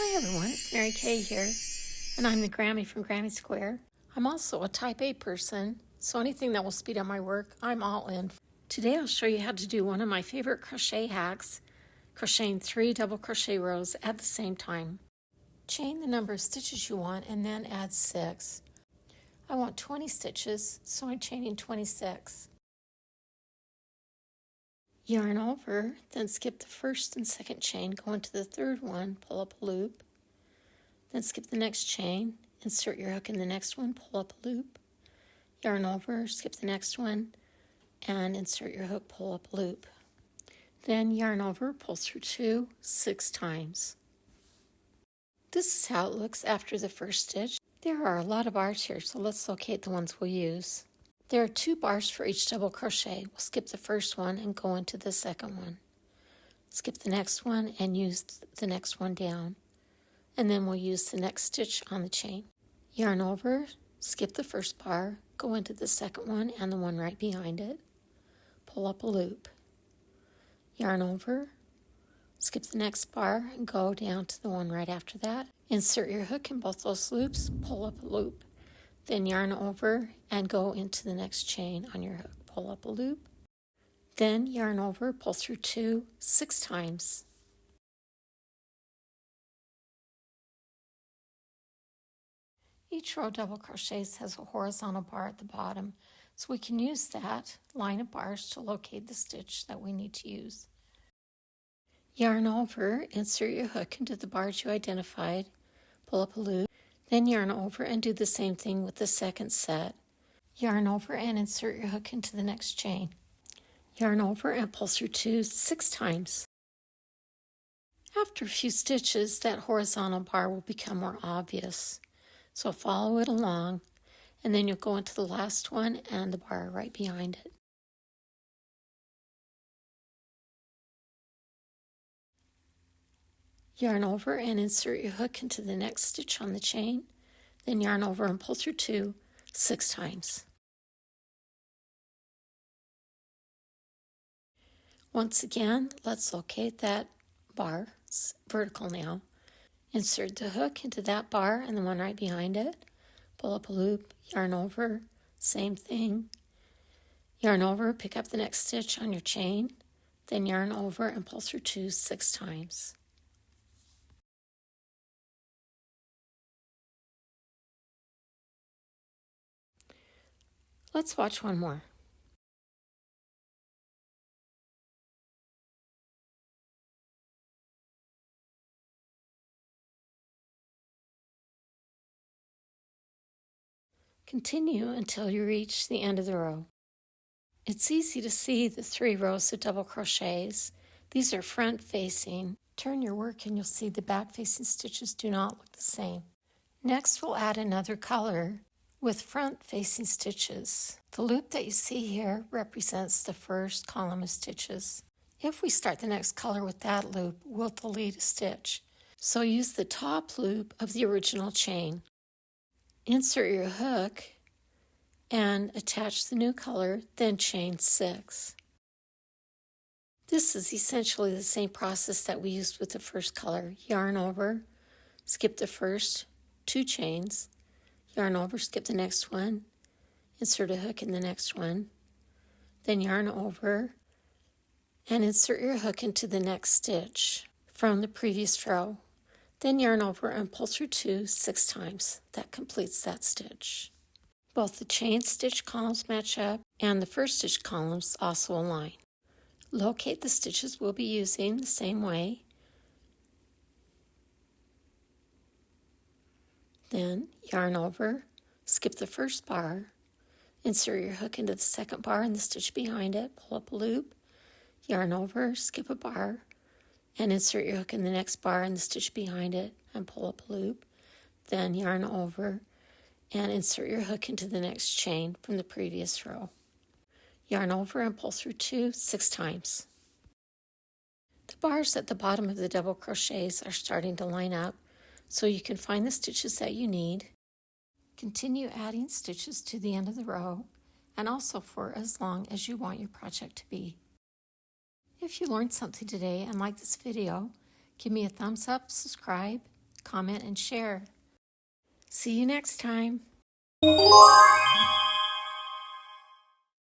Hi everyone, it's Mary Kay here, and I'm the Grammy from Grammy Square. I'm also a type A person, so anything that will speed up my work, I'm all in. Today I'll show you how to do one of my favorite crochet hacks, crocheting 3 double crochet rows at the same time. Chain the number of stitches you want and then add 6. I want 20 stitches, so I'm chaining 26. Yarn over, then skip the first and second chain, go into the third one, pull up a loop, then skip the next chain, insert your hook in the next one, pull up a loop, yarn over, skip the next one, and insert your hook, pull up a loop. Then yarn over, pull through 2, 6 times. This is how it looks after the first stitch. There are a lot of bars here, so let's locate the ones we'll use. There are 2 bars for each double crochet. We'll skip the first one and go into the second one. Skip the next one and use the next one down. And then we'll use the next stitch on the chain. Yarn over, skip the first bar, go into the second one and the one right behind it. Pull up a loop. Yarn over, skip the next bar and go down to the one right after that. Insert your hook in both those loops, pull up a loop. Then yarn over and go into the next chain on your hook. Pull up a loop. Then yarn over, pull through 2, 6 times. Each row double crochets has a horizontal bar at the bottom, so we can use that line of bars to locate the stitch that we need to use. Yarn over, insert your hook into the bars you identified, pull up a loop. Then yarn over and do the same thing with the second set. Yarn over and insert your hook into the next chain. Yarn over and pull through 2, 6 times. After a few stitches, that horizontal bar will become more obvious. So follow it along, and then you'll go into the last one and the bar right behind it. Yarn over and insert your hook into the next stitch on the chain, then yarn over and pull through 2, 6 times. Once again, let's locate that bar. It's vertical now. Insert the hook into that bar and the one right behind it. Pull up a loop, yarn over, same thing. Yarn over, pick up the next stitch on your chain, then yarn over and pull through 2, 6 times. Let's watch one more. Continue until you reach the end of the row. It's easy to see the 3 rows of double crochets. These are front facing. Turn your work and you'll see the back facing stitches do not look the same. Next we'll add another color with front facing stitches. The loop that you see here represents the first column of stitches. If we start the next color with that loop, we'll delete a stitch. So use the top loop of the original chain. Insert your hook and attach the new color, then chain 6. This is essentially the same process that we used with the first color. Yarn over, skip the first 2 chains, yarn over, skip the next one, insert a hook in the next one, then yarn over and insert your hook into the next stitch from the previous row. Then yarn over and pull through 2, 6 times. That completes that stitch. Both the chain stitch columns match up and the first stitch columns also align. Locate the stitches we'll be using the same way. Then yarn over, skip the first bar, insert your hook into the second bar and the stitch behind it, pull up a loop, yarn over, skip a bar, and insert your hook in the next bar and the stitch behind it and pull up a loop. Then yarn over and insert your hook into the next chain from the previous row. Yarn over and pull through 2, 6 times. The bars at the bottom of the double crochets are starting to line up, so you can find the stitches that you need. Continue adding stitches to the end of the row and also for as long as you want your project to be. If you learned something today and like this video, give me a thumbs up, subscribe, comment, and share. See you next time.